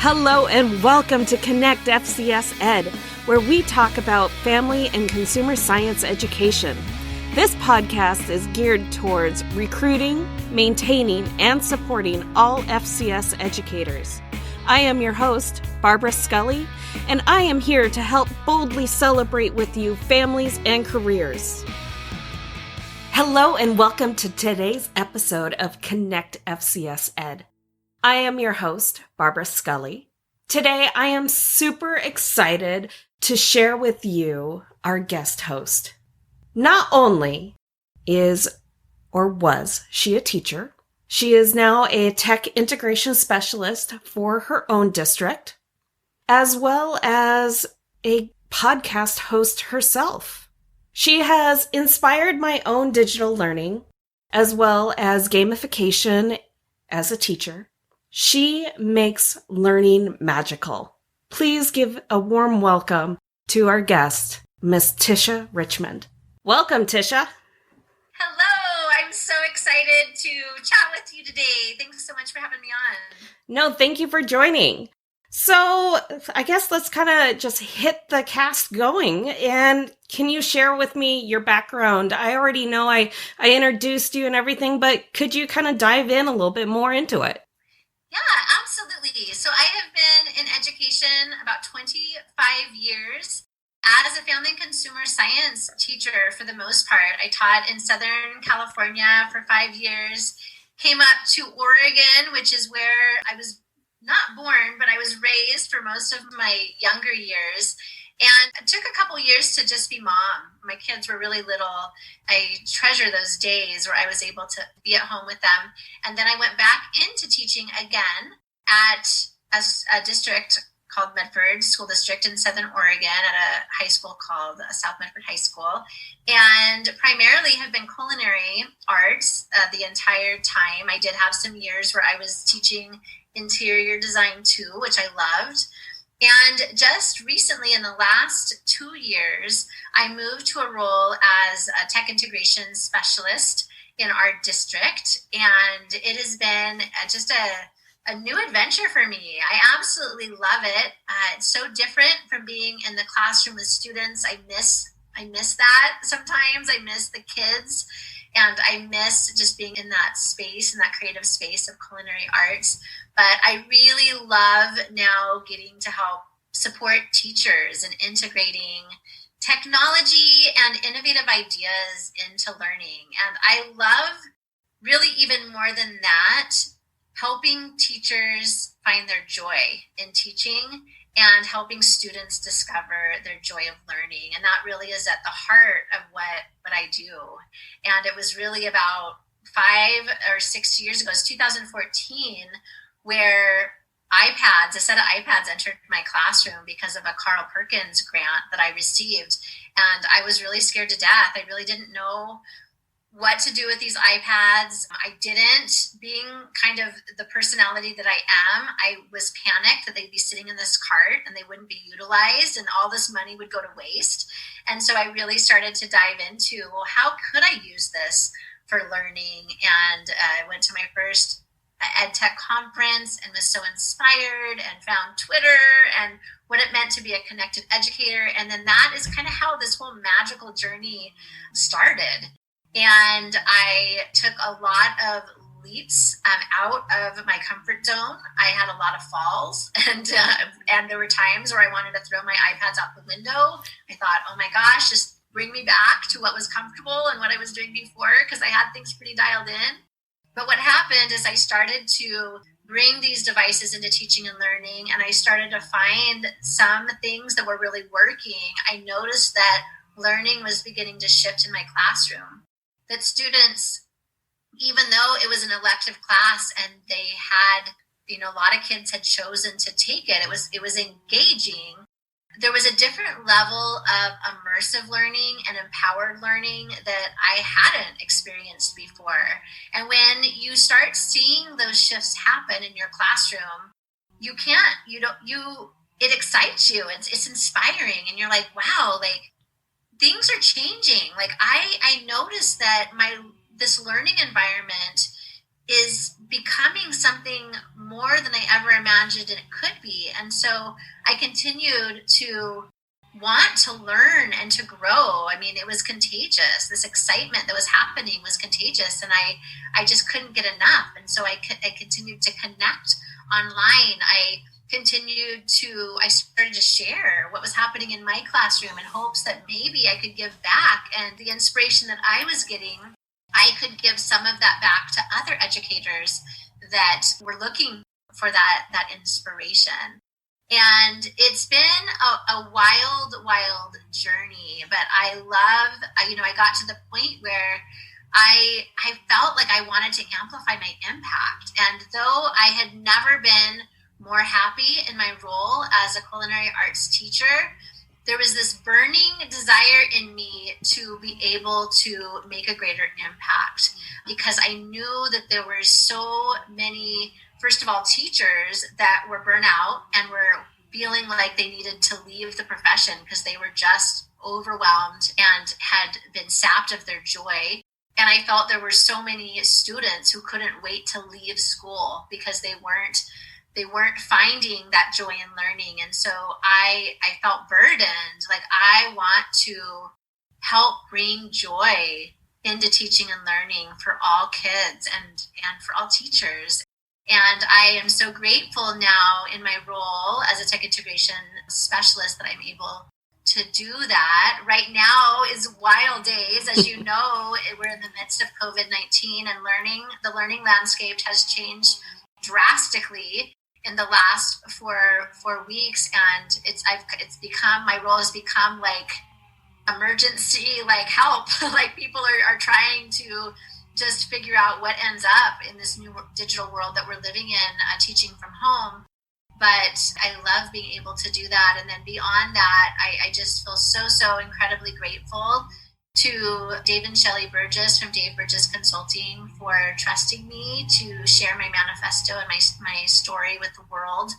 Hello and welcome to Connect FCS Ed, where we talk about family and consumer science education. This podcast is geared towards recruiting, maintaining, and supporting all FCS educators. I am your host, Barbara Scully, and I am here to help boldly celebrate with you families and careers. Hello and welcome to today's episode of Connect FCS Ed. I am your host, Barbara Scully. Today, I am super excited to share with you our guest host. Not only is or was she a teacher, she is now a tech integration specialist for her own district, as well as a podcast host herself. She has inspired my own digital learning, as well as gamification as a teacher. She makes learning magical. Please give a warm welcome to our guest, Miss Tisha Richmond. Welcome, Tisha. Hello, I'm so excited to chat with you today. Thanks so much for having me on. No, thank you for joining. So I guess let's kind of just hit the cast going. And can you share with me your background? I already know I introduced you and everything, but could you kind of dive in a little bit more into it? Yeah, absolutely. So I have been in education about 25 years. As a family and consumer science teacher, for the most part, I taught in Southern California for 5 years, came up to Oregon, which is where I was not born, but I was raised for most of my younger years. And it took a couple years to just be mom. My kids were really little. I treasure those days where I was able to be at home with them. And then I went back into teaching again at a district called Medford School District in Southern Oregon at a high school called South Medford High School. And primarily have been culinary arts the entire time. I did have some years where I was teaching interior design too, which I loved. And just recently, in the last 2 years, I moved to a role as a tech integration specialist in our district. And it has been just a new adventure for me. I absolutely love it. It's so different from being in the classroom with students. I miss that sometimes. I miss the kids. And I miss just being in that space, in that creative space of culinary arts. But I really love now getting to help support teachers and integrating technology and innovative ideas into learning. And I love, really even more than that, helping teachers find their joy in teaching and helping students discover their joy of learning. And that really is at the heart of what I do. And it was really about 5 or 6 years ago, it's 2014, where a set of iPads entered my classroom because of a Carl Perkins grant that I received. And I was really scared to death. I really didn't know what to do with these iPads. I didn't. Being kind of the personality that I am, I was panicked that they'd be sitting in this cart and they wouldn't be utilized and all this money would go to waste. And so I really started to dive into, well, how could I use this for learning? And I went to my first ed tech conference and was so inspired and found Twitter and what it meant to be a connected educator. And then that is kind of how this whole magical journey started. And I took a lot of leaps out of my comfort zone. I had a lot of falls, and there were times where I wanted to throw my iPads out the window. I thought, oh my gosh, just bring me back to what was comfortable and what I was doing before, because I had things pretty dialed in. But what happened is I started to bring these devices into teaching and learning, and I started to find some things that were really working. I noticed that learning was beginning to shift in my classroom. That students, even though it was an elective class and they had, a lot of kids had chosen to take it, it was engaging. There was a different level of immersive learning and empowered learning that I hadn't experienced before. And when you start seeing those shifts happen in your classroom, it excites you. It's inspiring. And you're like, wow, like, things are changing. Like I noticed that this learning environment is becoming something more than I ever imagined imagined it could be. And so I continued to want to learn and to grow. I mean, it was contagious. This excitement that was happening was contagious, and I just couldn't get enough. And so I continued to connect online. I started to share what was happening in my classroom in hopes that maybe I could give back, and the inspiration that I was getting, I could give some of that back to other educators that were looking for that inspiration. And it's been a wild journey, but I got to the point where I felt like I wanted to amplify my impact. And though I had never been more happy in my role as a culinary arts teacher, there was this burning desire in me to be able to make a greater impact, because I knew that there were so many, first of all, teachers that were burnt out and were feeling like they needed to leave the profession because they were just overwhelmed and had been sapped of their joy. And I felt there were so many students who couldn't wait to leave school because they weren't finding that joy in learning. And so I felt burdened. Like, I want to help bring joy into teaching and learning for all kids and for all teachers. And I am so grateful now in my role as a tech integration specialist that I'm able to do that. Right now is wild days. As you know, we're in the midst of COVID-19, and the learning landscape has changed drastically in the last four weeks. And my role has become like emergency, like help, like people are trying to just figure out what ends up in this new digital world that we're living in, teaching from home. But I love being able to do that. And then beyond that, I just feel so incredibly grateful to Dave and Shelley Burgess from Dave Burgess Consulting for trusting me to share my manifesto and my story with the world,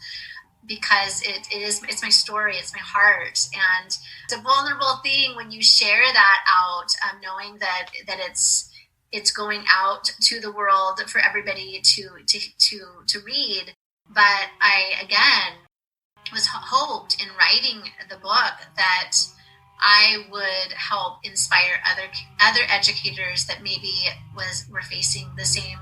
because it's my story, it's my heart. And it's a vulnerable thing when you share that out, knowing that it's going out to the world for everybody to read. But I, again, was hoped in writing the book that I would help inspire other educators that maybe were facing the same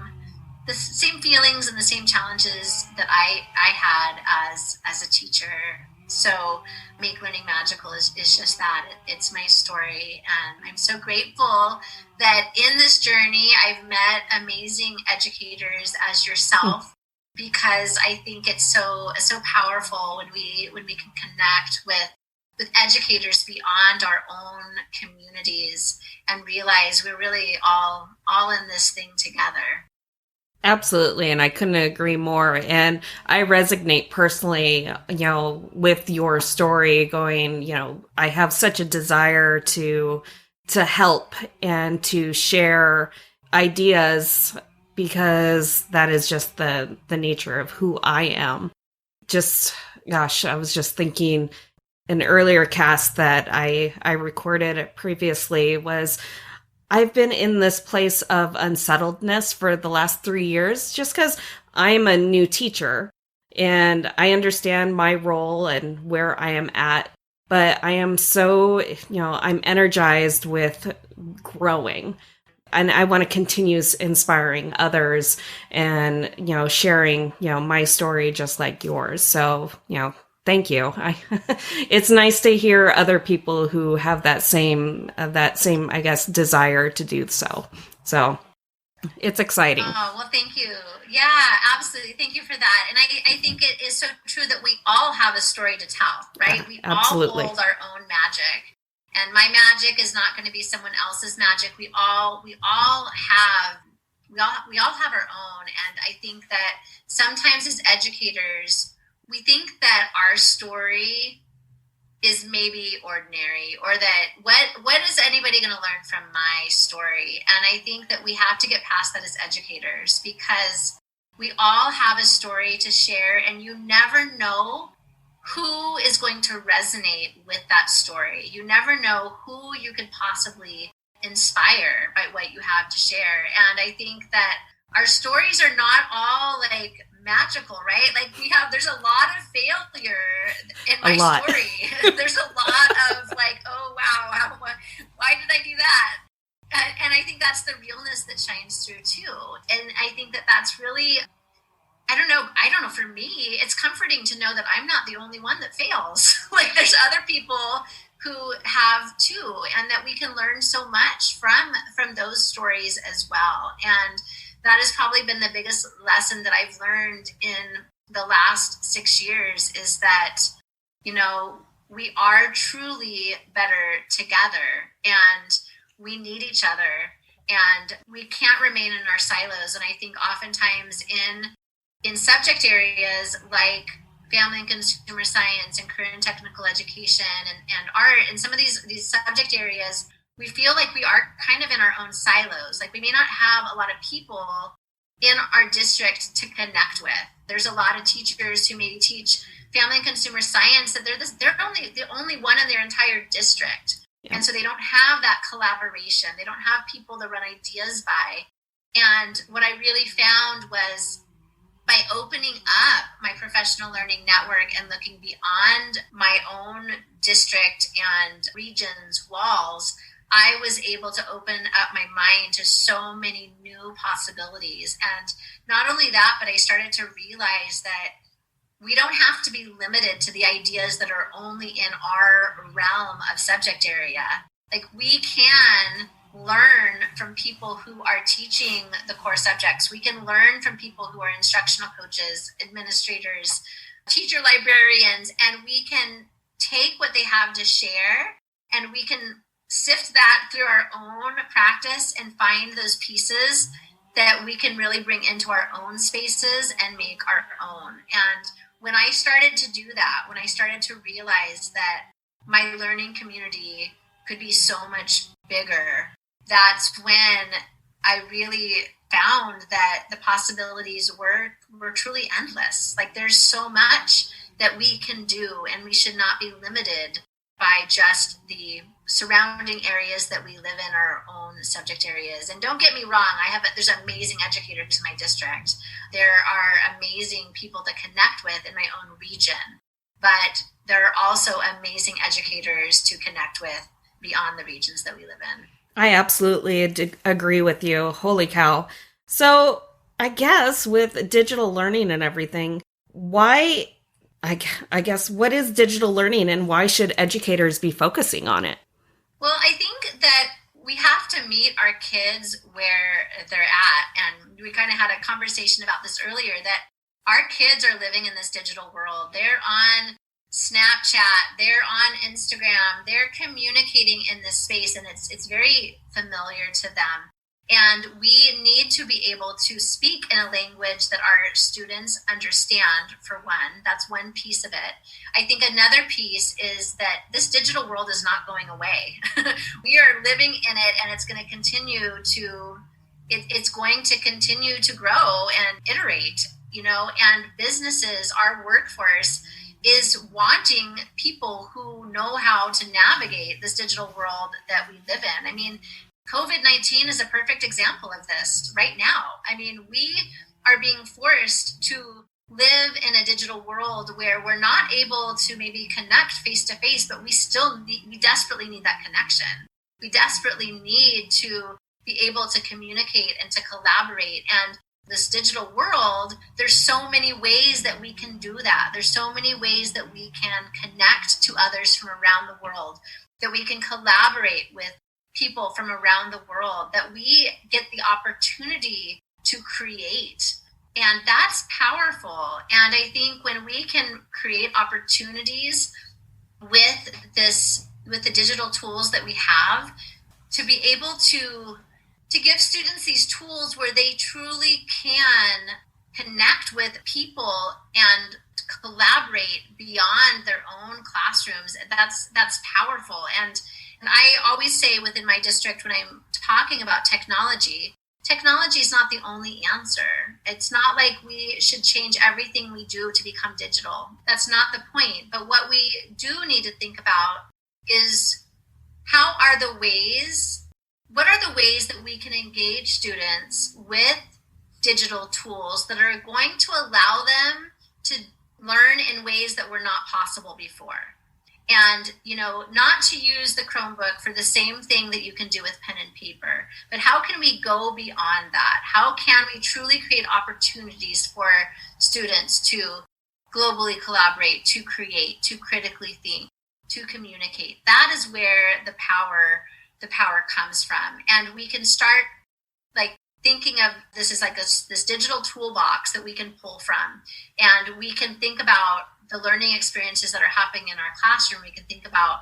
feelings and the same challenges that I had as a teacher. So Make Learning Magical is just that. It's my story. And I'm so grateful that in this journey, I've met amazing educators as yourself, because I think it's so powerful when we can connect with educators beyond our own communities and realize we're really all in this thing together. Absolutely. And I couldn't agree more. And I resonate personally, with your story going, I have such a desire to help and to share ideas, because that is just the nature of who I am. I was just thinking an earlier cast that I recorded previously was, I've been in this place of unsettledness for the last 3 years, just because I'm a new teacher and I understand my role and where I am at. But I am so, I'm energized with growing, and I want to continue inspiring others and, sharing, my story just like yours. So, thank you. It's nice to hear other people who have that same, I guess, desire to do so. So it's exciting. Oh, well, thank you. Yeah, absolutely. Thank you for that. And I think it is so true that we all have a story to tell, right? We Absolutely. all hold our own magic. And my magic is not going to be someone else's magic. We all have our own. And I think that sometimes as educators, we think that our story is maybe ordinary, or that what is anybody going to learn from my story? And I think that we have to get past that as educators, because we all have a story to share, and you never know who is going to resonate with that story. You never know who you could possibly inspire by what you have to share. And I think that our stories are not all like magical, right? Like there's a lot of failure in my story. There's a lot of like, oh wow, why did I do that? And I think that's the realness that shines through too. And I think that that's really, I don't know, for me, it's comforting to know that I'm not the only one that fails. Like there's other people who have too, and that we can learn so much from those stories as well. And that has probably been the biggest lesson that I've learned in the last 6 years, is that, we are truly better together, and we need each other, and we can't remain in our silos. And I think oftentimes in subject areas like family and consumer science and career and technical education and art, and some of these subject areas, we feel like we are kind of in our own silos. Like we may not have a lot of people in our district to connect with. There's a lot of teachers who maybe teach family and consumer science that they're the only one in their entire district. Yeah. And so they don't have that collaboration. They don't have people to run ideas by. And what I really found was, by opening up my professional learning network and looking beyond my own district and region's walls, I was able to open up my mind to so many new possibilities. And not only that, but I started to realize that we don't have to be limited to the ideas that are only in our realm of subject area. Like we can learn from people who are teaching the core subjects. We can learn from people who are instructional coaches, administrators, teacher librarians, and we can take what they have to share, and we can sift that through our own practice and find those pieces that we can really bring into our own spaces and make our own. And when I started to do that, when I started to realize that my learning community could be so much bigger, that's when I really found that the possibilities were truly endless. Like there's so much that we can do, and we should not be limited by just the surrounding areas that we live in, our own subject areas. And don't get me wrong, there's amazing educators in my district. There are amazing people to connect with in my own region, but there are also amazing educators to connect with beyond the regions that we live in. I absolutely agree with you. Holy cow. So I guess with digital learning and everything, I guess, what is digital learning and why should educators be focusing on it? Well, I think that we have to meet our kids where they're at. And we kind of had a conversation about this earlier, that our kids are living in this digital world. They're on Snapchat, they're on Instagram, they're communicating in this space, and it's very familiar to them. And we need to be able to speak in a language that our students understand, for one. That's one piece of it. I think another piece is that this digital world is not going away. We are living in it, and it's going to continue to grow and iterate, and businesses, our workforce is wanting people who know how to navigate this digital world that we live in. I mean, COVID-19 is a perfect example of this right now. I mean, we are being forced to live in a digital world where we're not able to maybe connect face to face, but we desperately need that connection. We desperately need to be able to communicate and to collaborate. And this digital world, there's so many ways that we can do that. There's so many ways that we can connect to others from around the world, that we can collaborate with people from around the world, that we get the opportunity to create. And that's powerful. And I think when we can create opportunities with the digital tools that we have, to be able to give students these tools where they truly can connect with people and collaborate beyond their own classrooms, that's powerful. And I always say within my district, when I'm talking about technology is not the only answer. It's not like we should change everything we do to become digital. That's not the point. But what we do need to think about is what are the ways that we can engage students with digital tools that are going to allow them to learn in ways that were not possible before. And, not to use the Chromebook for the same thing that you can do with pen and paper, but how can we go beyond that? How can we truly create opportunities for students to globally collaborate, to create, to critically think, to communicate? That is where the power comes from. And we can start thinking of this as this digital toolbox that we can pull from. And we can think about the learning experiences that are happening in our classroom. We can think about,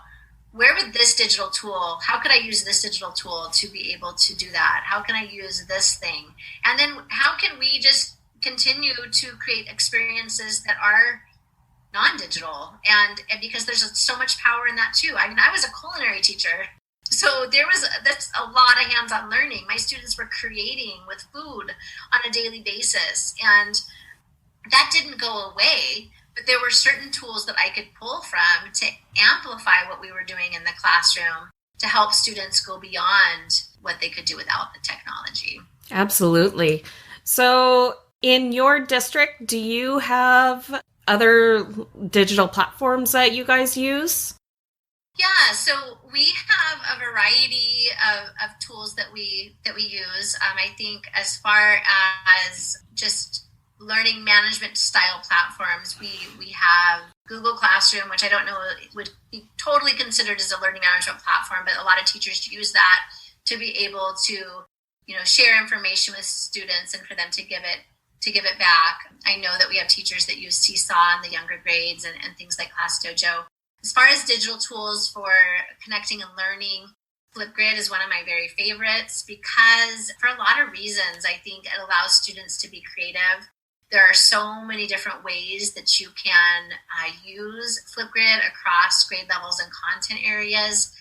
where would this digital tool, how could I use this digital tool to be able to do that? How can I use this thing? And then how can we just continue to create experiences that are non-digital? And because there's so much power in that too. I mean, I was a culinary teacher, so that's a lot of hands-on learning. My students were creating with food on a daily basis, and that didn't go away, but there were certain tools that I could pull from to amplify what we were doing in the classroom to help students go beyond what they could do without the technology. Absolutely. So in your district, do you have other digital platforms that you guys use? Yeah, so we have a variety of tools that we use. I think as far as just learning management style platforms, we have Google Classroom, which I don't know would be totally considered as a learning management platform, but a lot of teachers use that to be able to share information with students and for them to give it back. I know that we have teachers that use Seesaw in the younger grades and things like Class Dojo. As far as digital tools for connecting and learning, Flipgrid is one of my very favorites because for a lot of reasons, I think it allows students to be creative. There are so many different ways that you can use Flipgrid across grade levels and content areas.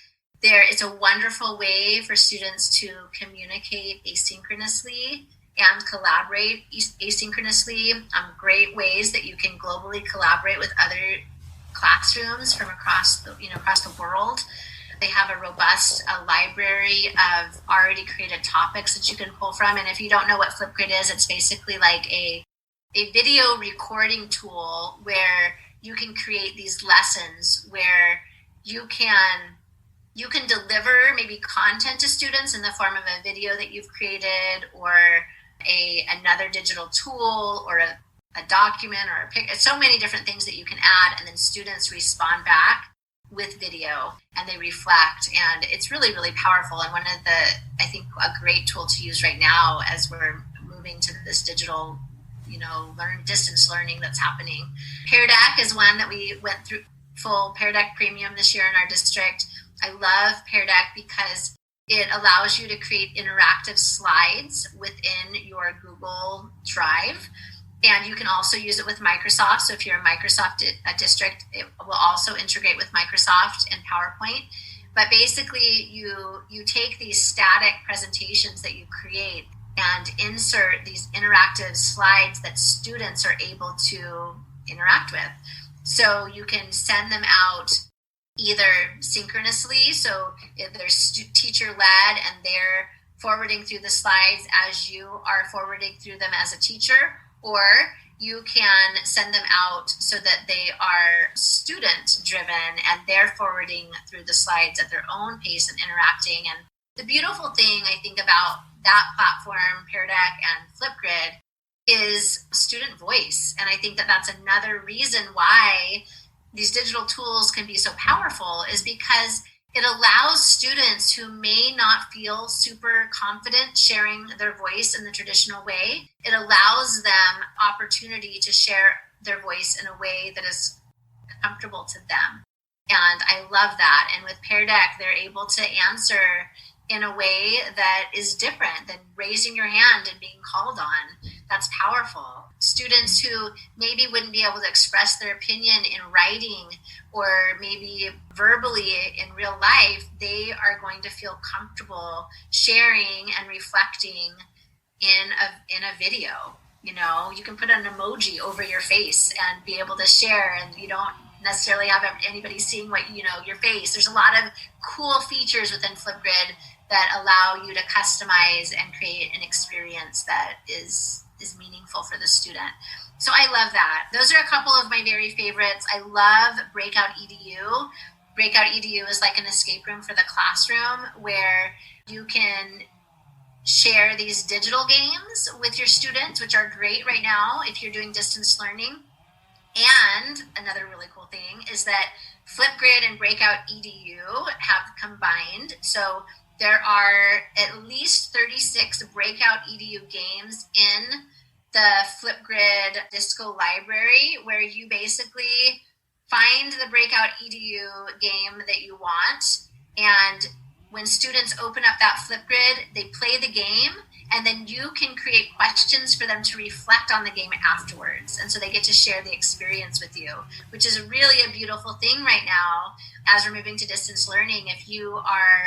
It's a wonderful way for students to communicate asynchronously and collaborate asynchronously. Great ways that you can globally collaborate with other classrooms from across the world. They have a robust library of already created topics that you can pull from. And if you don't know what Flipgrid is, it's basically like a video recording tool where you can create these lessons where you can deliver maybe content to students in the form of a video that you've created, or another digital tool, or a document, or a picture. So many different things that you can add, and then students respond back with video and they reflect, and it's really, really powerful. And I think a great tool to use right now as we're moving to this digital, distance learning that's happening. Pear Deck is one that we went through full Pear Deck Premium this year in our district. I love Pear Deck because it allows you to create interactive slides within your Google Drive. And you can also use it with Microsoft. So if you're a Microsoft district, it will also integrate with Microsoft and PowerPoint. But basically, you take these static presentations that you create and insert these interactive slides that students are able to interact with. So you can send them out either synchronously, so if there's teacher-led and they're forwarding through the slides as you are forwarding through them as a teacher, or you can send them out so that they are student-driven and they're forwarding through the slides at their own pace and interacting. And the beautiful thing, I think, about that platform, Pear Deck and Flipgrid, is student voice. And I think that that's another reason why these digital tools can be so powerful, is because it allows students who may not feel super confident sharing their voice in the traditional way. It allows them opportunity to share their voice in a way that is comfortable to them. And I love that. And with Pear Deck, they're able to answer in a way that is different than raising your hand and being called on. That's powerful. Students who maybe wouldn't be able to express their opinion in writing or maybe verbally in real life, they are going to feel comfortable sharing and reflecting in a video. You can put an emoji over your face and be able to share, and you don't necessarily have anybody seeing what your face. There's a lot of cool features within Flipgrid that allow you to customize and create an experience that is is meaningful for the student. So I love that. Those are a couple of my very favorites. I love Breakout EDU. Breakout EDU is like an escape room for the classroom where you can share these digital games with your students, which are great right now if you're doing distance learning. And another really cool thing is that Flipgrid and Breakout EDU have combined. So there are at least 36 Breakout EDU games in the Flipgrid Disco library, where you basically find the Breakout EDU game that you want. And when students open up that Flipgrid, they play the game, and then you can create questions for them to reflect on the game afterwards. And so they get to share the experience with you, which is really a beautiful thing right now as we're moving to distance learning. If you are,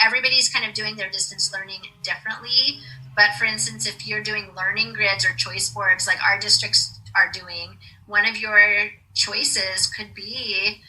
everybody's kind of doing their distance learning differently. But for instance, if you're doing learning grids or choice boards like our districts are doing, one of your choices could be,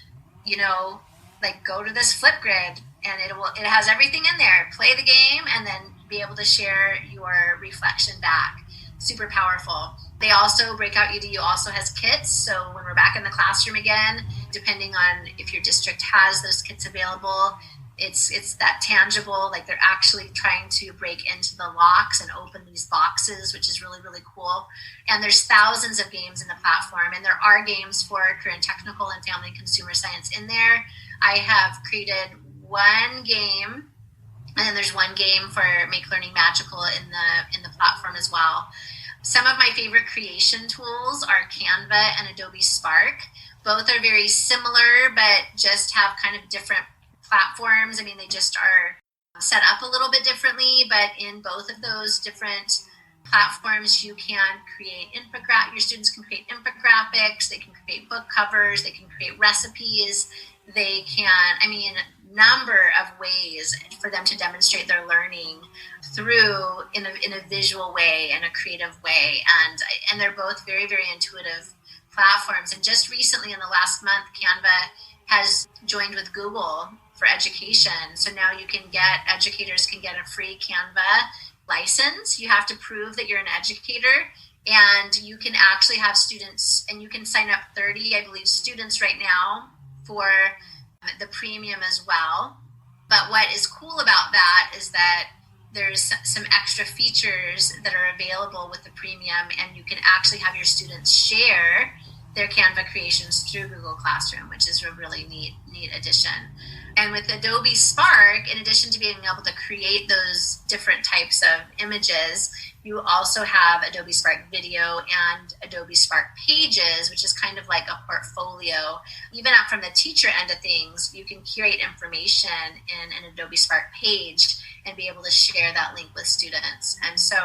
like go to this Flipgrid, and it has everything in there. Play the game and then be able to share your reflection back. Super powerful. They also, Breakout EDU also has kits. So when we're back in the classroom again, depending on if your district has those kits available, it's that tangible, like they're actually trying to break into the locks and open these boxes, which is really, really cool. And there's thousands of games in the platform, and there are games for career and technical and family and consumer science in there. I have created one game, and then there's one game for Make Learning Magical in the platform as well. Some of my favorite creation tools are Canva and Adobe Spark. Both are very similar, but just have kind of different platforms. I mean, they just are set up a little bit differently, but in both of those different platforms, you can create your students can create infographics, they can create book covers, they can create recipes, they can, number of ways for them to demonstrate their learning through in a visual way and a creative way. And they're both very, very intuitive platforms. And just recently in the last month, Canva has joined with Google for education. So now educators can get a free Canva license. You have to prove that you're an educator, and you can actually have students, and you can sign up 30, I believe, students right now for the premium as well. But what is cool about that is that there's some extra features that are available with the premium, and you can actually have your students share their Canva creations through Google Classroom, which is a really neat addition. And with Adobe Spark, in addition to being able to create those different types of images, you also have Adobe Spark Video and Adobe Spark Pages, which is kind of like a portfolio. Even out from the teacher end of things, you can curate information in an Adobe Spark page and be able to share that link with students. And so,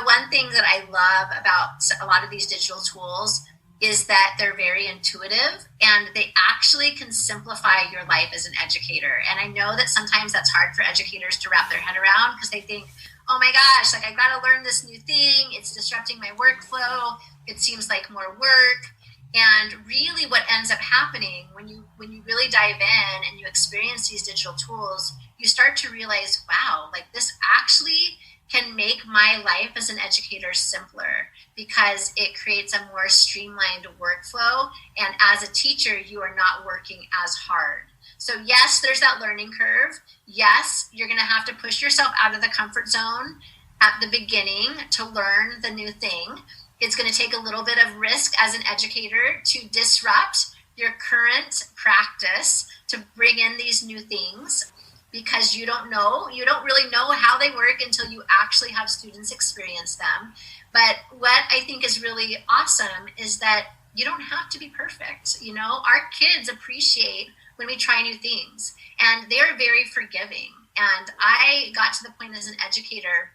one thing that I love about a lot of these digital tools is that they're very intuitive, and they actually can simplify your life as an educator. And I know that sometimes that's hard for educators to wrap their head around, because they think, oh my gosh, like I've got to learn this new thing. It's disrupting my workflow. It seems like more work. And really what ends up happening when you really dive in and you experience these digital tools, you start to realize, wow, like this actually can make my life as an educator simpler, because it creates a more streamlined workflow. And as a teacher, you are not working as hard. So yes, there's that learning curve. Yes, you're going to have to push yourself out of the comfort zone at the beginning to learn the new thing. It's going to take a little bit of risk as an educator to disrupt your current practice to bring in these new things, because you don't really know how they work until you actually have students experience them. But what I think is really awesome is that you don't have to be perfect. Our kids appreciate when we try new things, and they're very forgiving. And I got to the point as an educator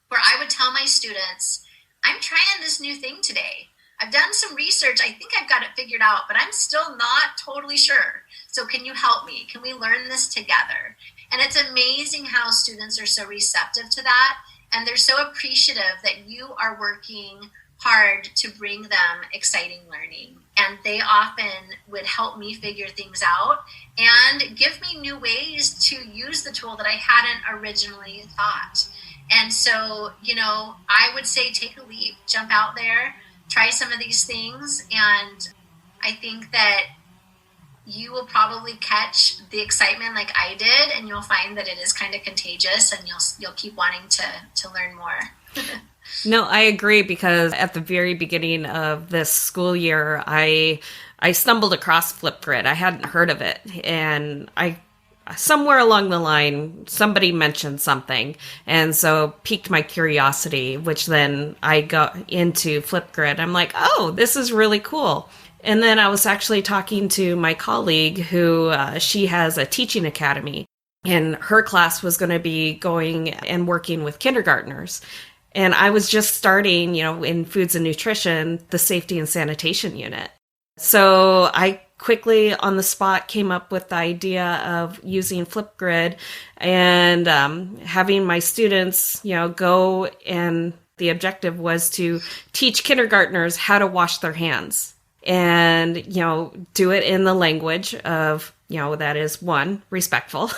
where I would tell my students, I'm trying this new thing today. I've done some research. I think I've got it figured out, but I'm still not totally sure. So can you help me? Can we learn this together? And it's amazing how students are so receptive to that. And they're so appreciative that you are working hard to bring them exciting learning. And they often would help me figure things out and give me new ways to use the tool that I hadn't originally thought. And so, I would say take a leap, jump out there, try some of these things. And I think that you will probably catch the excitement like I did, and you'll find that it is kind of contagious, and you'll keep wanting to learn more. No, I agree, because at the very beginning of this school year, I stumbled across Flipgrid. I hadn't heard of it, and somewhere along the line, somebody mentioned something, and so piqued my curiosity, which then I got into Flipgrid. I'm like, oh, this is really cool. And then I was actually talking to my colleague who she has a teaching academy, and her class was going to be going and working with kindergartners. And I was just starting, in foods and nutrition, the safety and sanitation unit. So I quickly on the spot came up with the idea of using Flipgrid and having my students, go, and the objective was to teach kindergartners how to wash their hands. And, do it in the language of, that is, one, respectful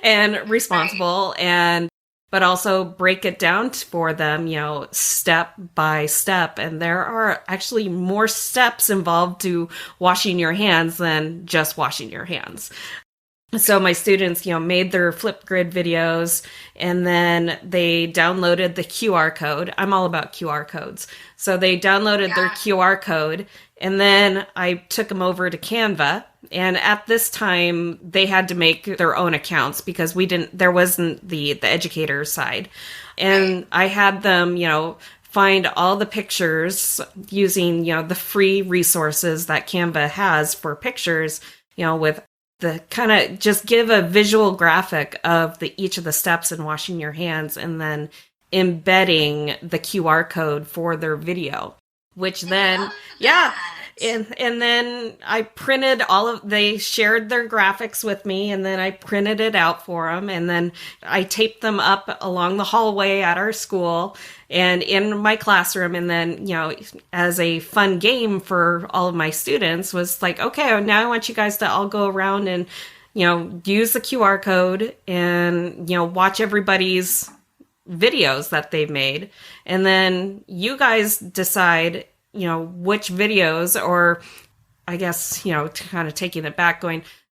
and responsible, but also break it down for them, step by step. And there are actually more steps involved to washing your hands than just washing your hands. So my students, made their Flipgrid videos, and then they downloaded the QR code. I'm all about QR codes. So they downloaded their QR code, and then I took them over to Canva. And at this time, they had to make their own accounts because there wasn't the educator side. And I had them, find all the pictures using, the free resources that Canva has for pictures, with the kind of just give a visual graphic of each of the steps in washing your hands, and then embedding the QR code for their video, which then, and then I printed they shared their graphics with me, and then I printed it out for them, and then I taped them up along the hallway at our school and in my classroom. And then, as a fun game for all of my students, was like, okay, now I want you guys to all go around and, use the QR code and, watch everybody's videos that they've made. And then you guys decide, which videos, or I guess, kind of taking it back,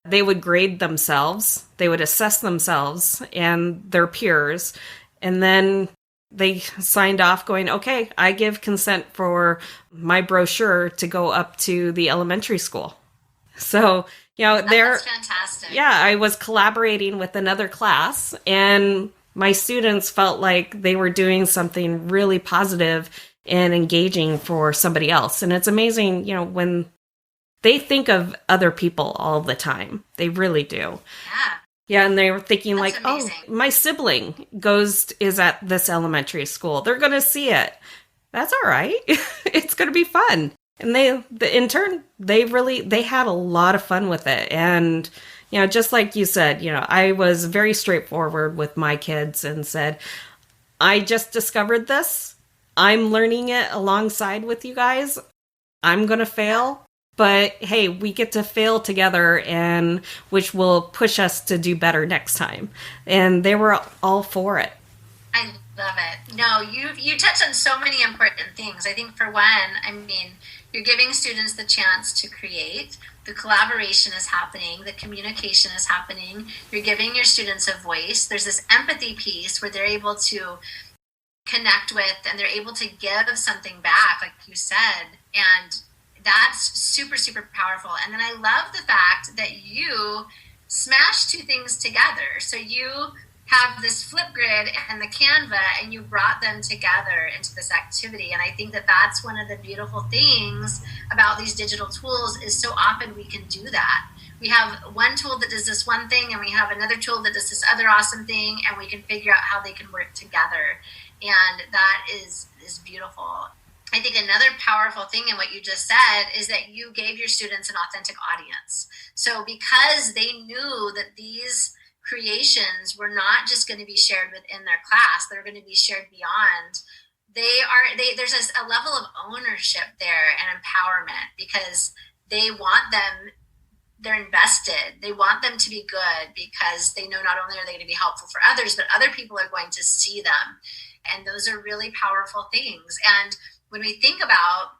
they would grade themselves, they would assess themselves and their peers. And then they signed off going, okay, I give consent for my brochure to go up to the elementary school. So, that's fantastic. Yeah, I was collaborating with another class, and my students felt like they were doing something really positive and engaging for somebody else. And it's amazing, when they think of other people all the time. They really do. Yeah. Yeah, and they were thinking That's amazing. Oh, my sibling is at this elementary school. They're going to see it. That's all right. It's going to be fun. And in turn, they had a lot of fun with it. And, just like you said, I was very straightforward with my kids and said, I just discovered this. I'm learning it alongside with you guys. I'm going to fail. But hey, we get to fail together, and which will push us to do better next time. And they were all for it. I love it. No, you touch on so many important things. I think for one, you're giving students the chance to create. The collaboration is happening. The communication is happening. You're giving your students a voice. There's this empathy piece where they're able to connect with, and they're able to give something back, like you said. And that's super, super powerful. And then I love the fact that you smashed two things together. So you have this Flipgrid and the Canva, and you brought them together into this activity. And I think that that's one of the beautiful things about these digital tools, is so often we can do that. We have one tool that does this one thing, and we have another tool that does this other awesome thing, and we can figure out how they can work together. And that is beautiful. I think another powerful thing in what you just said is that you gave your students an authentic audience. So because they knew that these creations were not just going to be shared within their class, they're going to be shared beyond, there's a level of ownership there and empowerment, because they want them they're invested. They want them to be good because they know not only are they going to be helpful for others, but other people are going to see them. And those are really powerful things. And when we think about,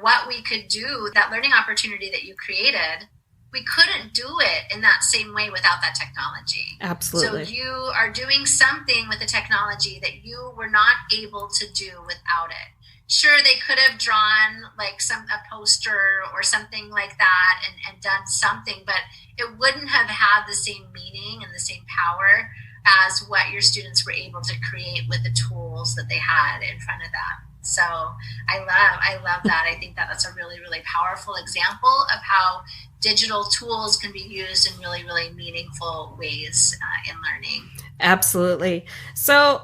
what we could do, that learning opportunity that you created, we couldn't do it in that same way without that technology. Absolutely. So you are doing something with the technology that you were not able to do without it. Sure, they could have drawn like a poster or something like that and done something, but it wouldn't have had the same meaning and the same power as what your students were able to create with the tools that they had in front of them. So I love that. I think that's a really, really powerful example of how digital tools can be used in really, really meaningful ways in learning. Absolutely. So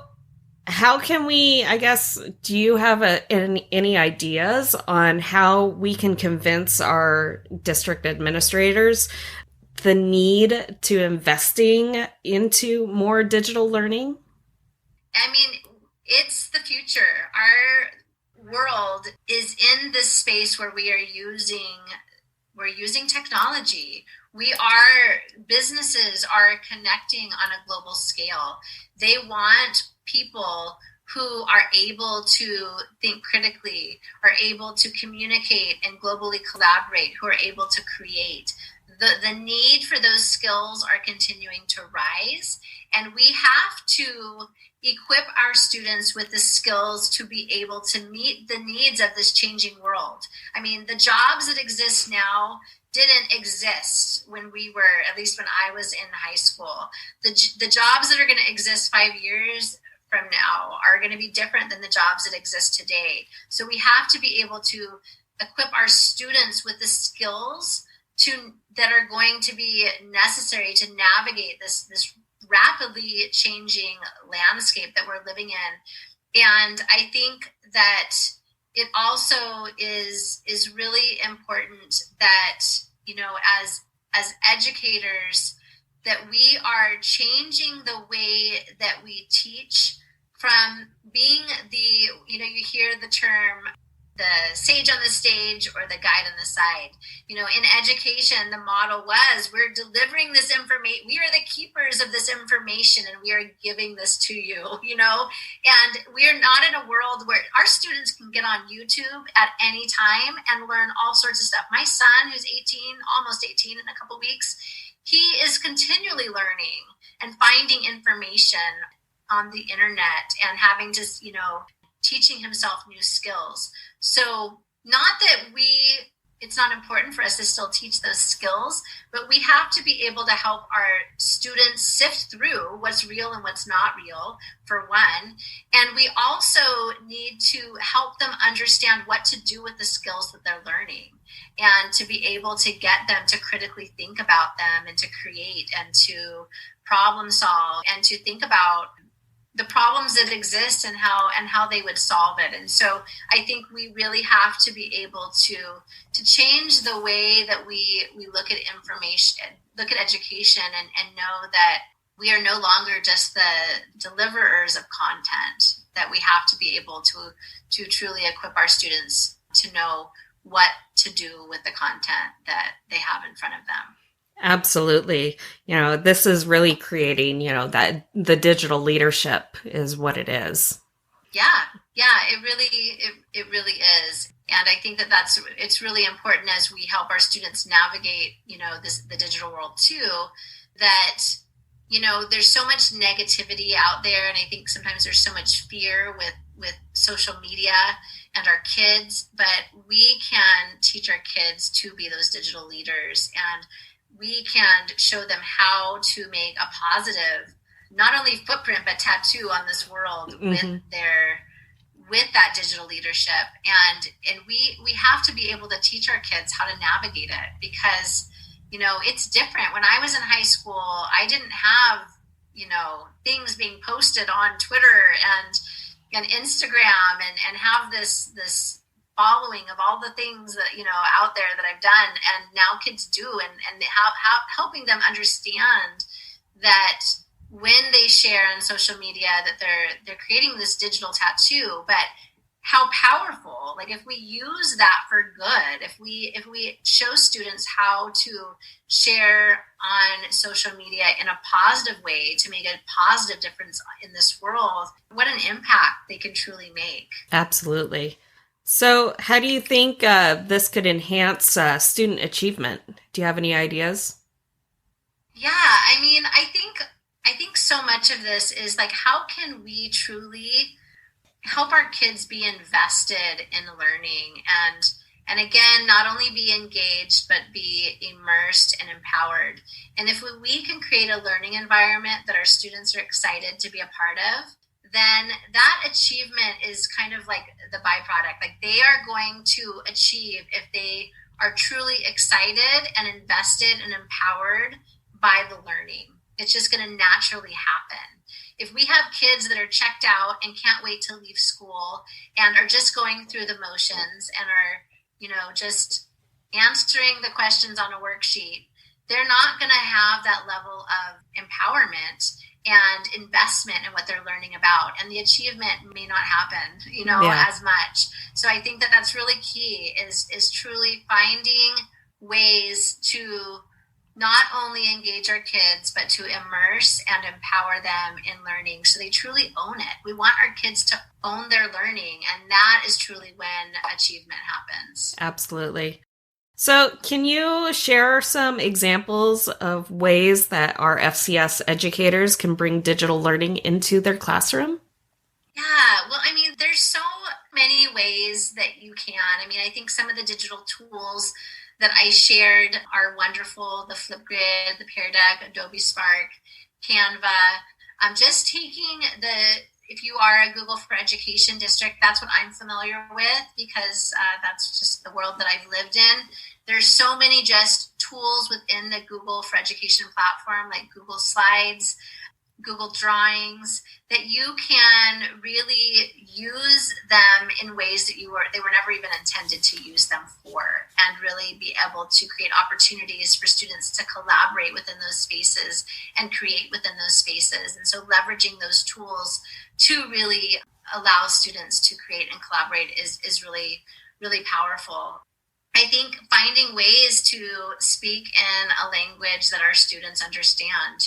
how can we, I guess, do you have any ideas on how we can convince our district administrators the need to investing into more digital learning? I mean, it's the future. Our world is in this space where we're using technology. Businesses are connecting on a global scale. They want people who are able to think critically, are able to communicate and globally collaborate, who are able to create. The need for those skills are continuing to rise, and we have to equip our students with the skills to be able to meet the needs of this changing world. I mean, the jobs that exist now didn't exist when we were, at least when I was in high school. The jobs that are going to exist 5 years from now are going to be different than the jobs that exist today. So we have to be able to equip our students with the skills that are going to be necessary to navigate this rapidly changing landscape that we're living in. And I think that it also is really important that, as educators, that we are changing the way that we teach from being you hear the term the sage on the stage or the guide on the side. In education, the model was, we're delivering this information. We are the keepers of this information and we are giving this to you, and we're not in a world where our students can get on YouTube at any time and learn all sorts of stuff. My son, who's 18, almost 18 in a couple weeks, he is continually learning and finding information on the internet and having to, teaching himself new skills. So not that it's not important for us to still teach those skills, but we have to be able to help our students sift through what's real and what's not real, for one. And we also need to help them understand what to do with the skills that they're learning and to be able to get them to critically think about them and to create and to problem solve and to think about the problems that exist and how they would solve it. And so I think we really have to be able to change the way that we look at information, look at education, and know that we are no longer just the deliverers of content, that we have to be able to truly equip our students to know what to do with the content that they have in front of them. Absolutely. This is really creating, that the digital leadership is what it is. Yeah, it really is. And I think it's really important as we help our students navigate, the digital world too, that, there's so much negativity out there. And I think sometimes there's so much fear with social media and our kids, but we can teach our kids to be those digital leaders, and we can show them how to make a positive, not only footprint, but tattoo on this world with that digital leadership. And we have to be able to teach our kids how to navigate it, because, it's different. When I was in high school, I didn't have, things being posted on Twitter and Instagram and have this following of all the things that out there that I've done, and now kids do, and helping them understand that when they share on social media that they're creating this digital tattoo, but how powerful, like if we use that for good, if we show students how to share on social media in a positive way to make a positive difference in this world, what an impact they can truly make. Absolutely. So how do you think this could enhance student achievement? Do you have any ideas? Yeah, I mean, I think so much of this is like, how can we truly help our kids be invested in learning, and again, not only be engaged but be immersed and empowered. And if we can create a learning environment that our students are excited to be a part of, then that achievement is kind of like the byproduct. Like, they are going to achieve if they are truly excited and invested and empowered by the learning. It's just going to naturally happen. If we have kids that are checked out and can't wait to leave school and are just going through the motions and are, just answering the questions on a worksheet, they're not going to have that level of empowerment and investment in what they're learning about. And the achievement may not happen, as much. So I think that that's really key is truly finding ways to not only engage our kids, but to immerse and empower them in learning so they truly own it. We want our kids to own their learning, and that is truly when achievement happens. Absolutely. So can you share some examples of ways that our FCS educators can bring digital learning into their classroom? Yeah, well, I mean, there's so many ways that you can. I mean, I think some of the digital tools that I shared are wonderful. The Flipgrid, the Pear Deck, Adobe Spark, Canva. Just taking if you are a Google for Education district, that's what I'm familiar with because that's just the world that I've lived in. There's so many just tools within the Google for Education platform, like Google Slides, Google Drawings, that you can really use them in ways that they were never even intended to use them for, and really be able to create opportunities for students to collaborate within those spaces and create within those spaces. And so leveraging those tools to really allow students to create and collaborate is really, really powerful. I think finding ways to speak in a language that our students understand,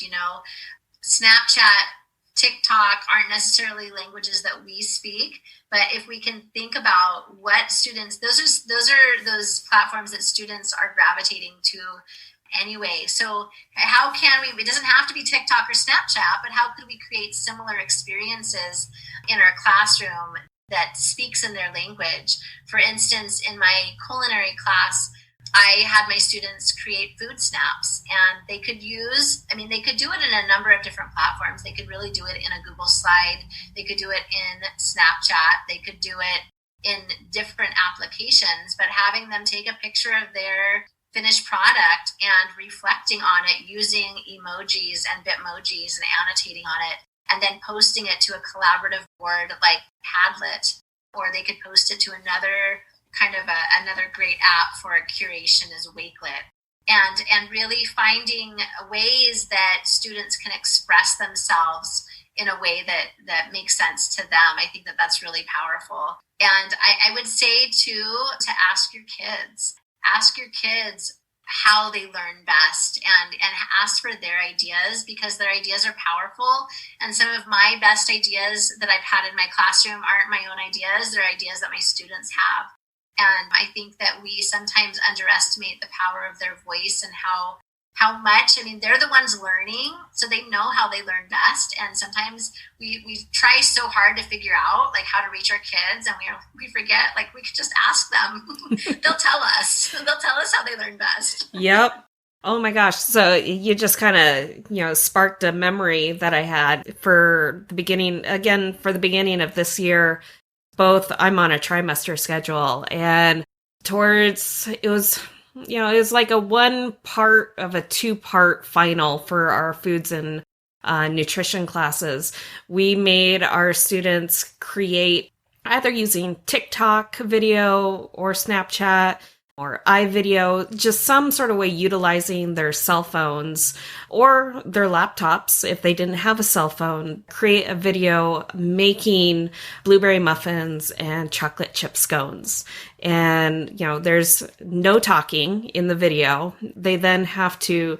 Snapchat, TikTok aren't necessarily languages that we speak, but if we can think about what students, those are those platforms that students are gravitating to anyway. So how can we, it doesn't have to be TikTok or Snapchat, but how could we create similar experiences in our classroom that speaks in their language? For instance, in my culinary class, I had my students create food snaps, and they could do it in a number of different platforms. They could really do it in a Google slide. They could do it in Snapchat. They could do it in different applications, but having them take a picture of their finished product and reflecting on it using emojis and Bitmojis and annotating on it, and then posting it to a collaborative board like Padlet, or they could post it to another great app for curation is Wakelet. And really finding ways that students can express themselves in a way that makes sense to them. I think that that's really powerful. And I would say too, to ask your kids how they learn best, and ask for their ideas, because their ideas are powerful. And some of my best ideas that I've had in my classroom aren't my own ideas. They're ideas that my students have. And I think that we sometimes underestimate the power of their voice and how much, they're the ones learning, so they know how they learn best. And sometimes we try so hard to figure out like how to reach our kids, and we forget, like, we could just ask them. They'll tell us how they learn best. Yep. Oh my gosh. So you just kind of, sparked a memory that I had for the beginning of this year. Both, I'm on a trimester schedule, and it was like a one part of a 2-part final for our foods and nutrition classes. We made our students create, either using TikTok video or Snapchat, or iVideo, just some sort of way utilizing their cell phones or their laptops if they didn't have a cell phone, create a video making blueberry muffins and chocolate chip scones. And, there's no talking in the video. They then have to,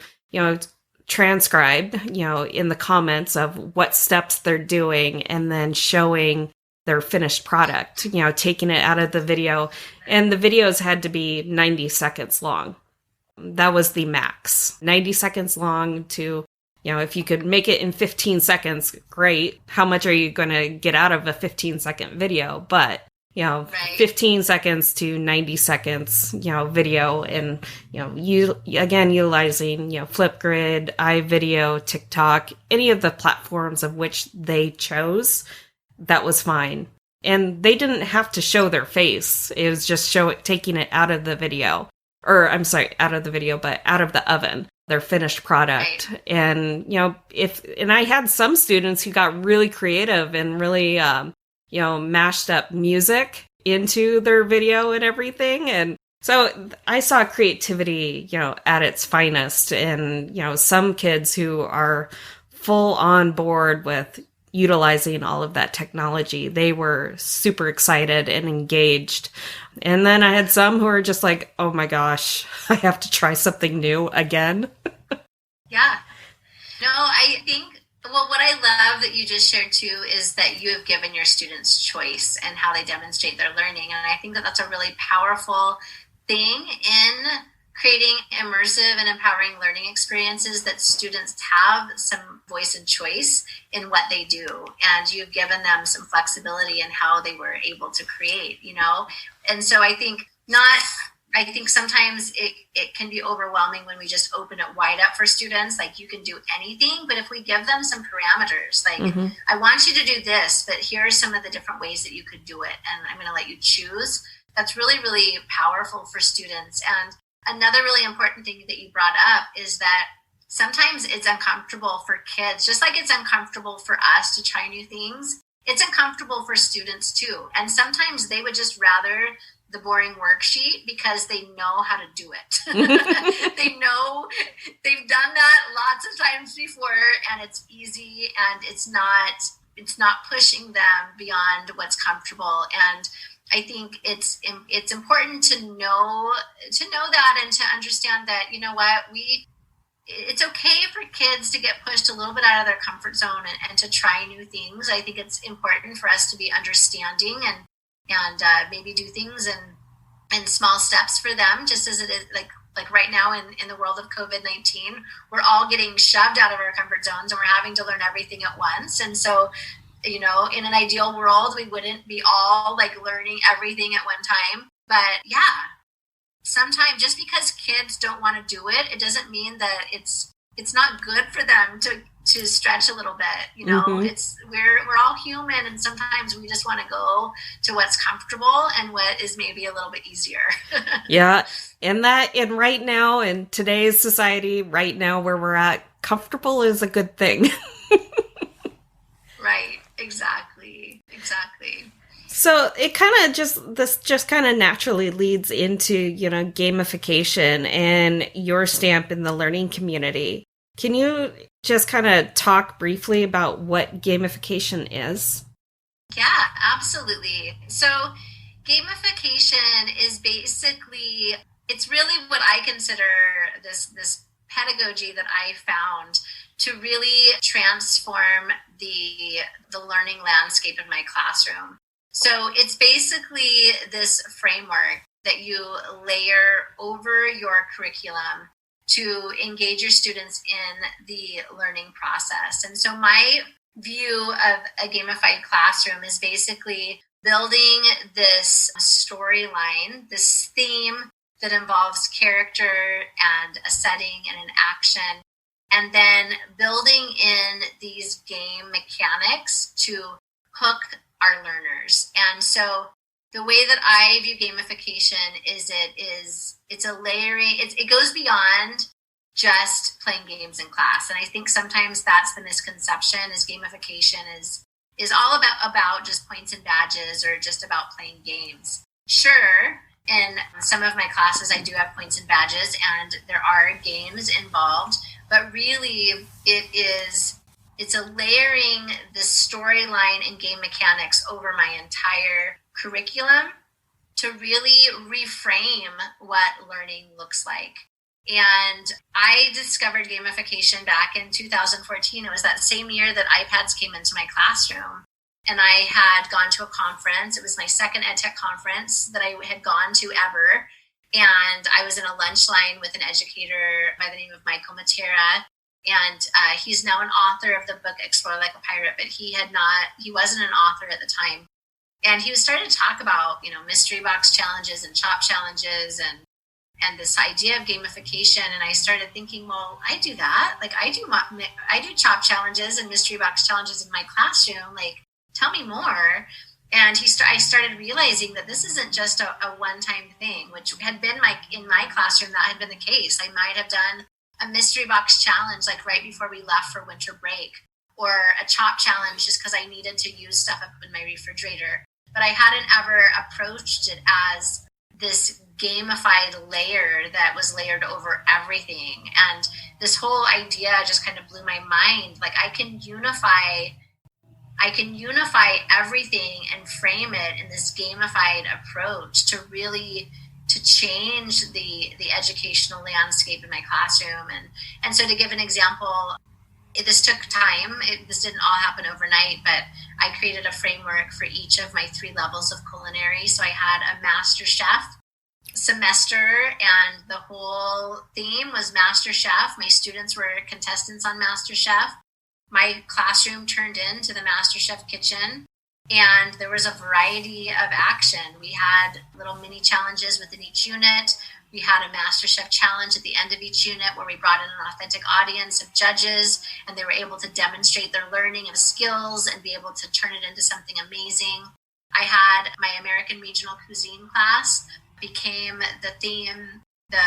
transcribe, in the comments of what steps they're doing and then showing their finished product, taking it out of the video. And the videos had to be 90 seconds long. That was the max. 90 seconds long to, if you could make it in 15 seconds, great. How much are you going to get out of a 15-second video? But, Right. 15 seconds to 90 seconds, video. And, utilizing, Flipgrid, iVideo, TikTok, any of the platforms of which they chose, that was fine. And they didn't have to show their face. It was just taking it out of the video. Or, I'm sorry, out of the video, but out of the oven, their finished product. Right. And, and I had some students who got really creative and really, mashed up music into their video and everything. And so I saw creativity, at its finest. And, some kids who are full on board with utilizing all of that technology, they were super excited and engaged. And then I had some who are just like, oh my gosh, I have to try something new again. Yeah. No, I think, what I love that you just shared too is that you have given your students choice and how they demonstrate their learning. And I think that that's a really powerful thing in creating immersive and empowering learning experiences, that students have some voice and choice in what they do. And you've given them some flexibility in how they were able to create, And so I think sometimes it can be overwhelming when we just open it wide up for students, like you can do anything. But if we give them some parameters, like, I want you to do this, but here are some of the different ways that you could do it, and I'm going to let you choose. That's really, really powerful for students. And another really important thing that you brought up is that sometimes it's uncomfortable for kids, just like it's uncomfortable for us to try new things. It's uncomfortable for students too. And sometimes they would just rather the boring worksheet because they know how to do it. They know, they've done that lots of times before, and it's easy, and it's not pushing them beyond what's comfortable. And I think it's important to know that, and to understand that, it's okay for kids to get pushed a little bit out of their comfort zone and to try new things. I think it's important for us to be understanding and maybe do things in small steps for them, just as it is like right now in the world of COVID-19, we're all getting shoved out of our comfort zones and we're having to learn everything at once. And so, in an ideal world, we wouldn't be all learning everything at one time. But yeah, sometimes just because kids don't want to do it, it doesn't mean that it's not good for them to stretch a little bit. It's we're all human, and sometimes we just want to go to what's comfortable and what is maybe a little bit easier. Yeah. And right now in today's society, right now where we're at, comfortable is a good thing. Right. Exactly. So it just kind of naturally leads into, gamification and your stamp in the learning community. Can you just kind of talk briefly about what gamification is? Yeah, absolutely. So gamification is basically, it's really what I consider this pedagogy that I found to really transform the learning landscape in my classroom. So it's basically this framework that you layer over your curriculum to engage your students in the learning process. And so my view of a gamified classroom is basically building this storyline, this theme that involves character and a setting and an action, and then building in these game mechanics to hook our learners. And so the way that I view gamification is it's a layering, it goes beyond just playing games in class. And I think sometimes that's the misconception, is gamification is all about just points and badges or just about playing games. Sure, In some of my classes, I do have points and badges, and there are games involved, but really it's a layering the storyline and game mechanics over my entire curriculum to really reframe what learning looks like. And I discovered gamification back in 2014. It was that same year that iPads came into my classroom. And I had gone to a conference. It was my second EdTech conference that I had gone to ever. And I was in a lunch line with an educator by the name of Michael Matera. And he's now an author of the book Explore Like a Pirate, but he wasn't an author at the time. And he was starting to talk about, mystery box challenges and chop challenges and this idea of gamification. And I started thinking, well, I do that. Like I do chop challenges and mystery box challenges in my classroom. Like, tell me more. And I started realizing that this isn't just a one-time thing, which had been in my classroom, that had been the case. I might have done a mystery box challenge like right before we left for winter break, or a chop challenge just because I needed to use stuff up in my refrigerator. But I hadn't ever approached it as this gamified layer that was layered over everything. And this whole idea just kind of blew my mind. Like I can unify everything and frame it in this gamified approach to change the educational landscape in my classroom. And so to give an example, this took time. This didn't all happen overnight, but I created a framework for each of my 3 levels of culinary. So I had a master chef semester, and the whole theme was master chef. My students were contestants on master chef. My classroom turned into the MasterChef kitchen, and there was a variety of action. We had little mini challenges within each unit. We had a MasterChef challenge at the end of each unit where we brought in an authentic audience of judges, and they were able to demonstrate their learning of skills and be able to turn it into something amazing. I had my American Regional Cuisine class became the theme, the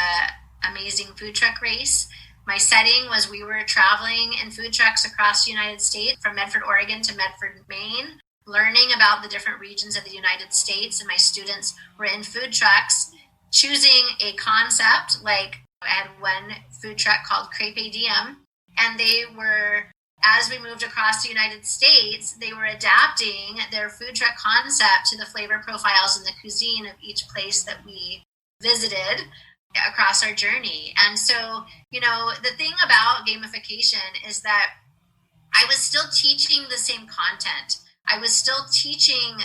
amazing food truck race. My setting was we were traveling in food trucks across the United States, from Medford, Oregon to Medford, Maine, learning about the different regions of the United States. And my students were in food trucks, choosing a concept. Like I had one food truck called Crepe Diem, and they were, as we moved across the United States, they were adapting their food truck concept to the flavor profiles and the cuisine of each place that we visited across our journey. And so, the thing about gamification is that I was still teaching the same content. I was still teaching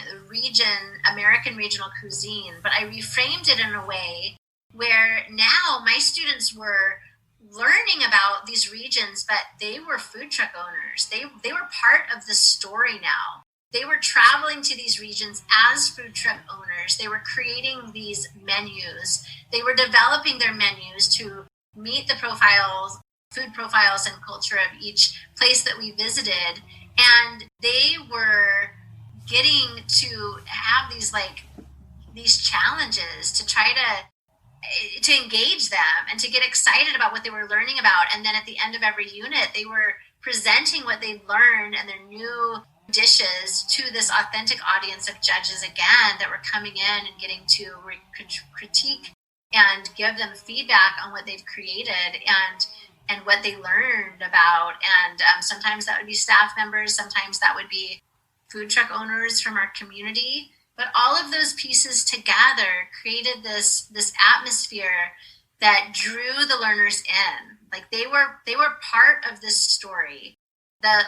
American regional cuisine, but I reframed it in a way where now my students were learning about these regions, but they were food truck owners. They were part of the story now. They were traveling to these regions as food truck owners. They were creating these menus. They were developing their menus to meet the food profiles and culture of each place that we visited. And they were getting to have these challenges to try to engage them and to get excited about what they were learning about. And then at the end of every unit, they were presenting what they'd learned and their new dishes to this authentic audience of judges again that were coming in and getting to critique and give them feedback on what they've created and what they learned about. And sometimes that would be staff members, sometimes that would be food truck owners from our community. But all of those pieces together created this atmosphere that drew the learners in. Like they were part of this story. The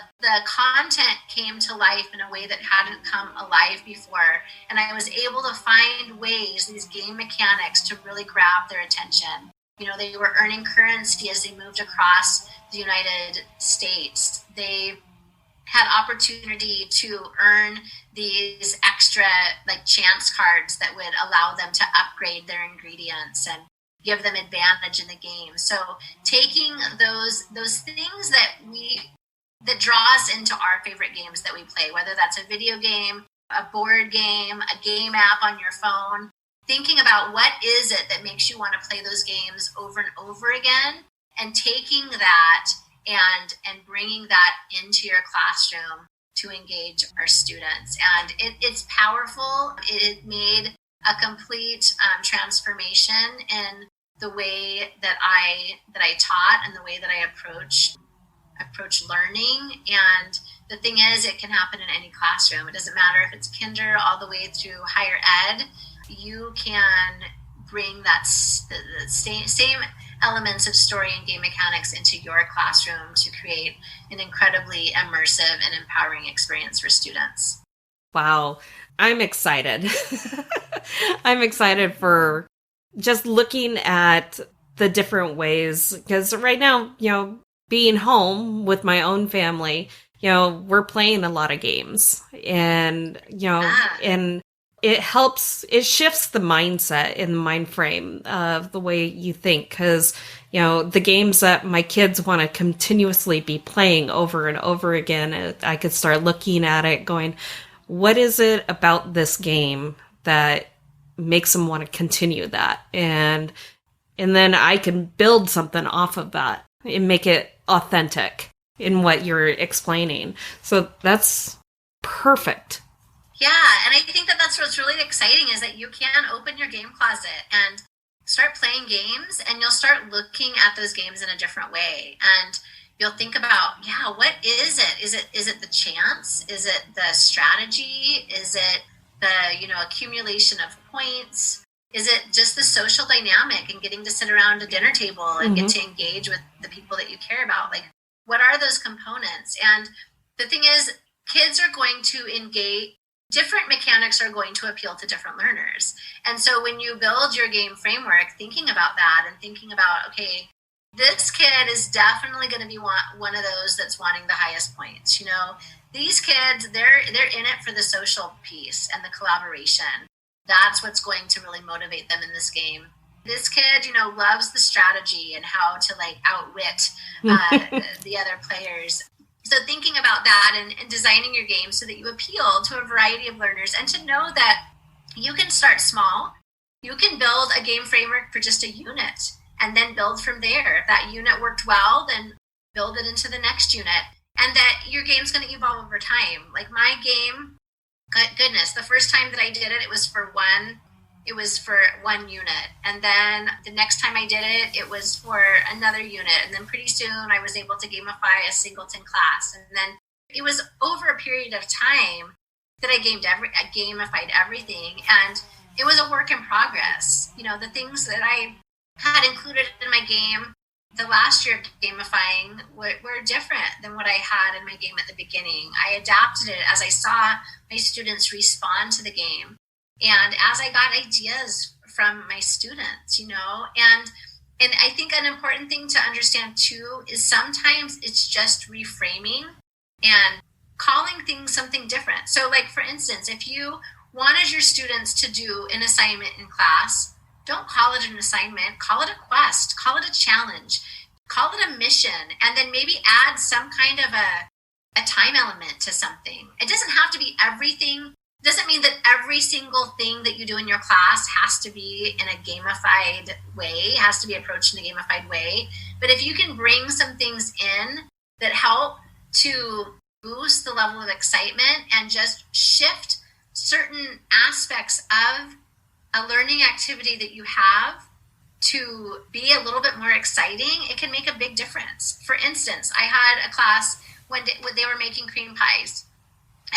content came to life in a way that hadn't come alive before. And I was able to find ways, these game mechanics, to really grab their attention. They were earning currency as they moved across the United States. They had opportunity to earn these extra chance cards that would allow them to upgrade their ingredients and give them advantage in the game. So taking those things that draw us into our favorite games that we play, whether that's a video game, a board game, a game app on your phone, thinking about what is it that makes you want to play those games over and over again, and taking that and bringing that into your classroom to engage our students. And it's powerful. It made a complete transformation in the way that I taught and the way that I approach learning. And the thing is, it can happen in any classroom. It doesn't matter if it's kinder all the way through higher ed. You can bring the same elements of story and game mechanics into your classroom to create an incredibly immersive and empowering experience for students. Wow, I'm excited. I'm excited for just looking at the different ways, because right now, being home with my own family, we're playing a lot of games, and, and it shifts the mindset and the mind frame of the way you think, because, the games that my kids want to continuously be playing over and over again, I could start looking at it going, what is it about this game that makes them want to continue that? And then I can build something off of that and make it authentic in what you're explaining. So that's perfect. Yeah, and I think that's what's really exciting, is that you can open your game closet and start playing games, and you'll start looking at those games in a different way. And you'll think about, what is it? Is it the chance? Is it the strategy? Is it the, accumulation of points? Is it just the social dynamic and getting to sit around a dinner table and get to engage with the people that you care about? Like, what are those components? And the thing is, kids are going to engage. Different mechanics are going to appeal to different learners. And so when you build your game framework, thinking about that and thinking about, okay, this kid is definitely going to be one of those that's wanting the highest points. These kids, they're in it for the social piece and the collaboration. That's what's going to really motivate them in this game. This kid, loves the strategy and how to outwit the other players. So thinking about that and designing your game so that you appeal to a variety of learners, and to know that you can start small. You can build a game framework for just a unit and then build from there. If that unit worked well, then build it into the next unit. And that your game's going to evolve over time. Like my game, goodness, the first time that I did it, it was for one unit. And then the next time I did it, it was for another unit. And then pretty soon I was able to gamify a singleton class. And then it was over a period of time that I gamified everything. And it was a work in progress. The things that I had included in my game the last year of gamifying were different than what I had in my game at the beginning. I adapted it as I saw my students respond to the game. And as I got ideas from my students, and I think an important thing to understand too is sometimes it's just reframing and calling things something different. So for instance, if you wanted your students to do an assignment in class, don't call it an assignment, call it a quest, call it a challenge, call it a mission, and then maybe add some kind of a time element to something. It doesn't have to be everything. Doesn't mean that every single thing that you do in your class has to be in a gamified way, has to be approached in a gamified way. But if you can bring some things in that help to boost the level of excitement and just shift certain aspects of a learning activity that you have to be a little bit more exciting, it can make a big difference. For instance, I had a class when they were making cream pies.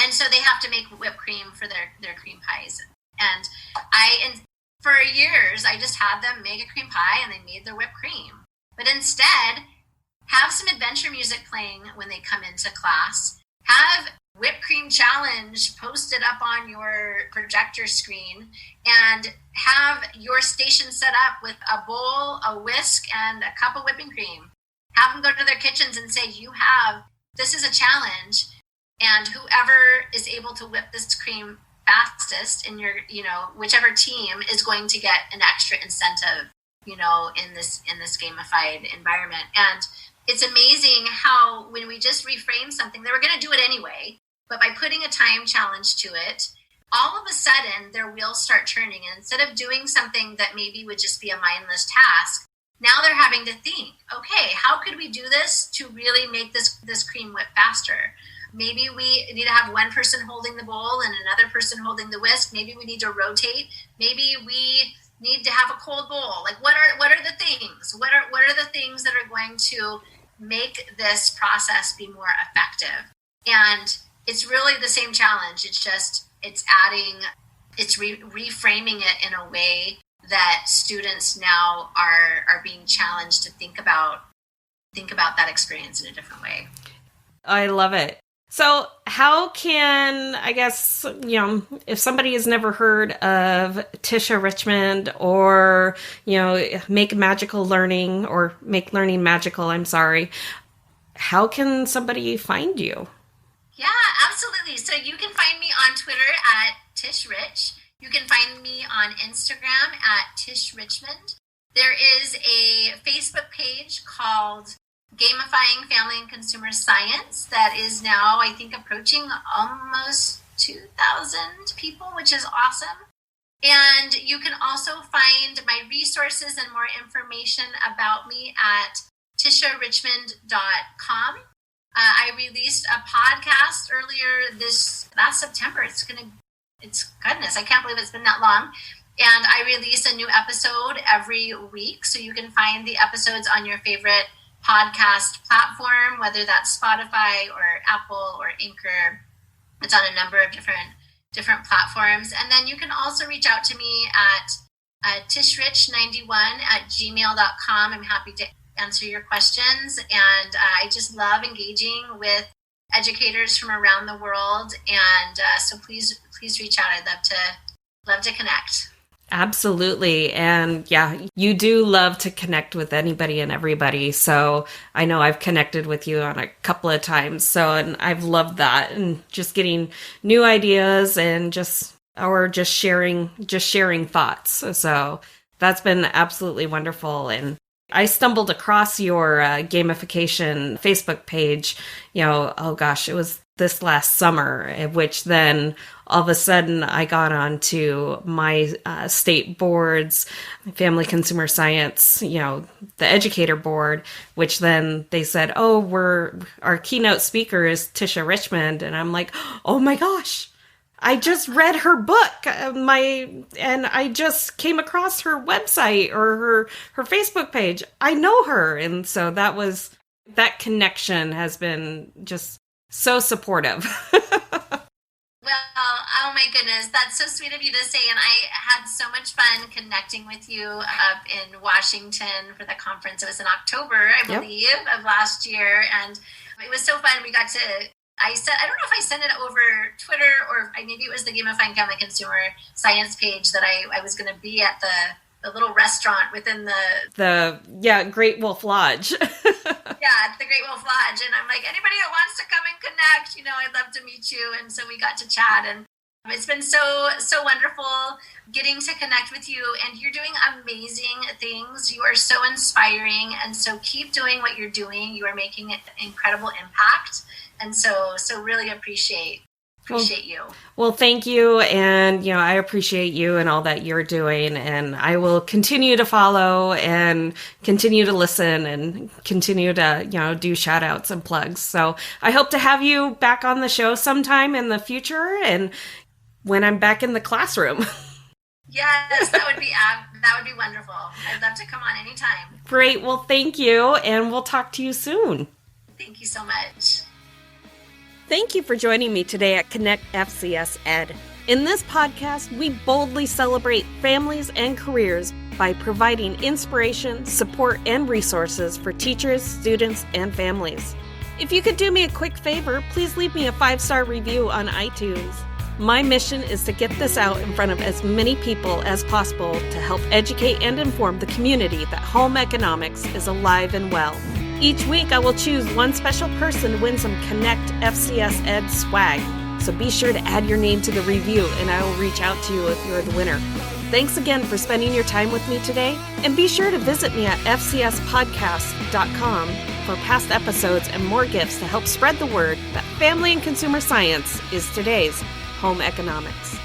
And so they have to make whipped cream for their cream pies. And for years, I just had them make a cream pie and they made their whipped cream. But instead, have some adventure music playing when they come into class. Have whipped cream challenge posted up on your projector screen, and have your station set up with a bowl, a whisk, and a cup of whipping cream. Have them go to their kitchens and say, this is a challenge. And whoever is able to whip this cream fastest in your, whichever team is going to get an extra incentive, in this gamified environment. And it's amazing how when we just reframe something, they were going to do it anyway, but by putting a time challenge to it, all of a sudden their wheels start turning. And instead of doing something that maybe would just be a mindless task, now they're having to think, okay, how could we do this to really make this cream whip faster? Maybe we need to have one person holding the bowl and another person holding the whisk. Maybe we need to rotate. Maybe we need to have a cold bowl. Like what are the things? What are the things that are going to make this process be more effective? And it's really the same challenge. It's just reframing it in a way that students now are being challenged to think about that experience in a different way. I love it. So how can, I guess, if somebody has never heard of Tisha Richmond or, Make Learning Magical, how can somebody find you? Yeah, absolutely. So you can find me on Twitter at Tish Rich. You can find me on Instagram at Tish Richmond. There is a Facebook page called Gamifying Family and Consumer Science that is now, I think, approaching almost 2,000 people, which is awesome. And you can also find my resources and more information about me at tisharrichmond.com. I released a podcast earlier last September. It's goodness, I can't believe it's been that long. And I release a new episode every week. So you can find the episodes on your favorite podcast platform, whether that's Spotify or Apple or Anchor. It's on a number of different platforms. And then you can also reach out to me at tishrich91@gmail.com. I'm happy to answer your questions. And I just love engaging with educators from around the world. And so please reach out. I'd love to connect. Absolutely. And yeah, you do love to connect with anybody and everybody. So I know I've connected with you on a couple of times. And I've loved that, and just getting new ideas and just sharing thoughts. So that's been absolutely wonderful. And I stumbled across your gamification Facebook page, it was this last summer, which then all of a sudden I got onto my state board's Family Consumer Science, the educator board, which then they said, our keynote speaker is Tisha Richmond. And I'm like, oh my gosh, I just read her book, and I just came across her website or her Facebook page. I know her. And so that connection has been just so supportive. Well, oh my goodness, that's so sweet of you to say. And I had so much fun connecting with you up in Washington for the conference. It was in October, I believe, of last year. And it was so fun. We got to, I don't know if I sent it over Twitter or maybe it was the Gamifying Family Consumer Science page that I was going to be at the little restaurant within the Great Wolf Lodge. Yeah, at the Great Wolf Lodge. And I'm like, anybody that wants to come and connect, I'd love to meet you. And so we got to chat, and it's been so wonderful getting to connect with you. And you're doing amazing things. You are so inspiring. And so keep doing what you're doing. You are making an incredible impact. And so really appreciate you. Well, thank you. And, I appreciate you and all that you're doing. And I will continue to follow and continue to listen and continue to, do shout outs and plugs. So I hope to have you back on the show sometime in the future and when I'm back in the classroom. Yes, that would be wonderful. I'd love to come on anytime. Great. Well, thank you. And we'll talk to you soon. Thank you so much. Thank you for joining me today at Connect FCS Ed. In this podcast, we boldly celebrate families and careers by providing inspiration, support, and resources for teachers, students, and families. If you could do me a quick favor, please leave me a 5-star review on iTunes. My mission is to get this out in front of as many people as possible to help educate and inform the community that home economics is alive and well. Each week, I will choose one special person to win some Connect FCS Ed swag. So be sure to add your name to the review, and I will reach out to you if you're the winner. Thanks again for spending your time with me today, and be sure to visit me at fcspodcast.com for past episodes and more gifts to help spread the word that family and consumer science is today's home economics.